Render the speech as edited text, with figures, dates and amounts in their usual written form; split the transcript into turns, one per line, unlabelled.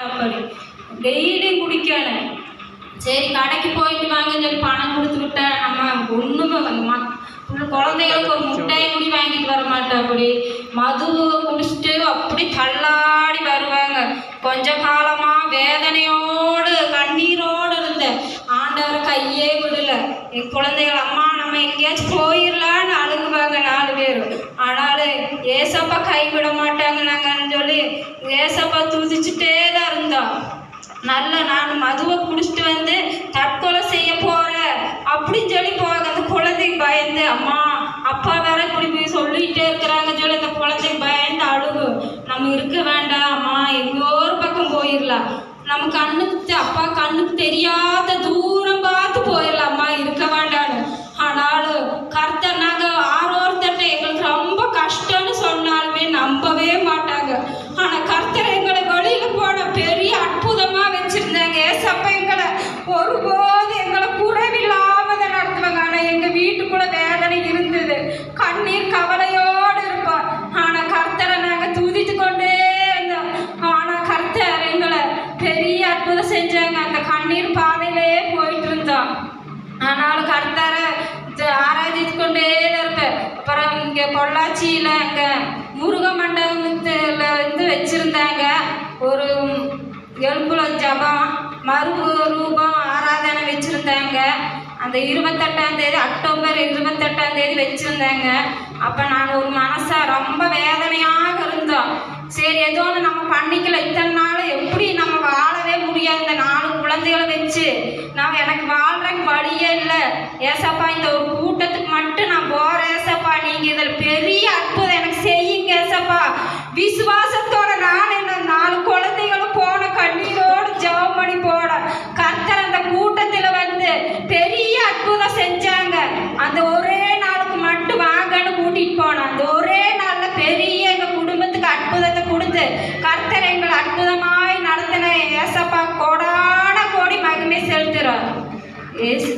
அப்படி டெய்லியும் குடிக்கணும். சரி கடைக்கு போயிட்டு வாங்கன்னு சொல்லி பணம் கொடுத்து விட்டா நம்ம ஒன்றுமே குழந்தைகளுக்கு ஒரு முட்டையை குடி வாங்கிட்டு வர மாட்டோம். அப்படி மது குடிச்சிட்டு அப்படி தள்ளாடி வருவாங்க. கொஞ்ச காலமாக வேதனையோடு கண்ணீரோடு இருந்த ஆண்டவர் கையே விடல. என் குழந்தைகள் அம்மா நம்ம எங்கேயாச்சும் போயிடலான்னு அழுகுவாங்க 4 பேர். ஆனாலும் ஏசப்பா கைவிட மாட்டாங்க நாங்கன்னு சொல்லி ஏசப்பா துதிச்சுட்டே தான் இருந்தோம். நான் மதுவை குடிச்சிட்டு வந்து தற்கொலை செய்ய போகிறேன் அப்படின்னு சொல்லி போவாங்க. அந்த குழந்தைக்கு பயந்து அம்மா அப்பா வேற இப்படி போய் சொல்லிகிட்டே இருக்கிறாங்கன்னு சொல்லி அந்த குழந்தைக்கு பயந்து அழுகு. நம்ம இருக்க வேண்டாம் அம்மா, எங்கோ ஒரு பக்கம் போயிடலாம். நம்ம கண்ணுக்கு அப்பா கண்ணுக்கு தெரியாத தூரம் பார்த்து போயிடலாம்மா, இருக்க வேண்டான்னு. ஆனாலும் கர்த்தர் நாங்கள் ஆரோர்த்தட்ட எங்களுக்கு ரொம்ப கஷ்டம்னு சொன்னாலுமே நம்பவே மாட்டாங்க. ஆனால் கர்த்தர் எங்களை வெளியில் போன பெரிய அற்புதமாக வச்சுருந்தாங்க. ஏசப்பா எங்களை ஒருபோது எங்களை குறைவில்லாமல் தான் நடத்துவாங்க. ஆனால் எங்கள் வீட்டுக்குள்ள வேதனை இருந்தது, கண்ணீர் கவலையோடு இருப்போம். ஆனால் கர்த்தரை நாங்கள் துதித்து கொண்டே இருந்தோம். ஆனால் கர்த்தர் எங்களை பெரிய அற்புதம் செஞ்சாங்க. அந்த கண்ணீர் பாதையிலே போயிட்டு இருந்தோம். ஆனாலும் கர்த்தரை ஆராதித்து கொண்டே இருப்பேன். அப்புறம் இங்கே பொள்ளாச்சியில் அங்கே முருக மண்டபத்தில் வந்து வச்சுருந்தாங்க. ஒரு எழுப்புல ஜபம் மறுரூபம் ஆராதனை வச்சுருந்தாங்க. அந்த 28ஆம் தேதி அக்டோபர் 28ஆம் தேதி வச்சுருந்தாங்க. அப்போ நான் ஒரு மனசாக ரொம்ப வேதனையாக இருந்தோம். சரி ஏதோ ஒன்று நம்ம பண்ணிக்கல, இத்தனை நாள் எப்படி நம்ம வாழவே முடியாது இந்த 4 குழந்தைகளை வச்சு. நான் எனக்கு வாழ்றதுக்கு வழியே இல்லை. ஏசப்பா இந்த ஒரு கூட்டத்துக்கு மட்டும் நான் போகிறேன். ஏசப்பா நீங்கள் இதில் பெரிய அற்புதம் எனக்கு செய்யுங்க ஏசப்பா. விசுவாசத்தோட நான் என்ன 4 குழந்தைகளும் போன கண்ணீரோடு ஜெபம் பண்ணி போட கர்த்தர் அந்த கூட்டத்தில் வந்து பெரிய அற்புதம் செஞ்சாங்க. அந்த ஒரே நாளுக்கு மட்டும் வாங்கன்னு கூட்டிகிட்டு போனேன். அந்த ஒரே நாளில் பெரிய எங்கள் குடும்பத்துக்கு அற்புதத்தை கொடுத்து கர்த்தர் எங்களை அற்புதமாய் நடத்தின ஏசப்பா கோடான கோடி மகிமை செலுத்துகிறோம். ஏசு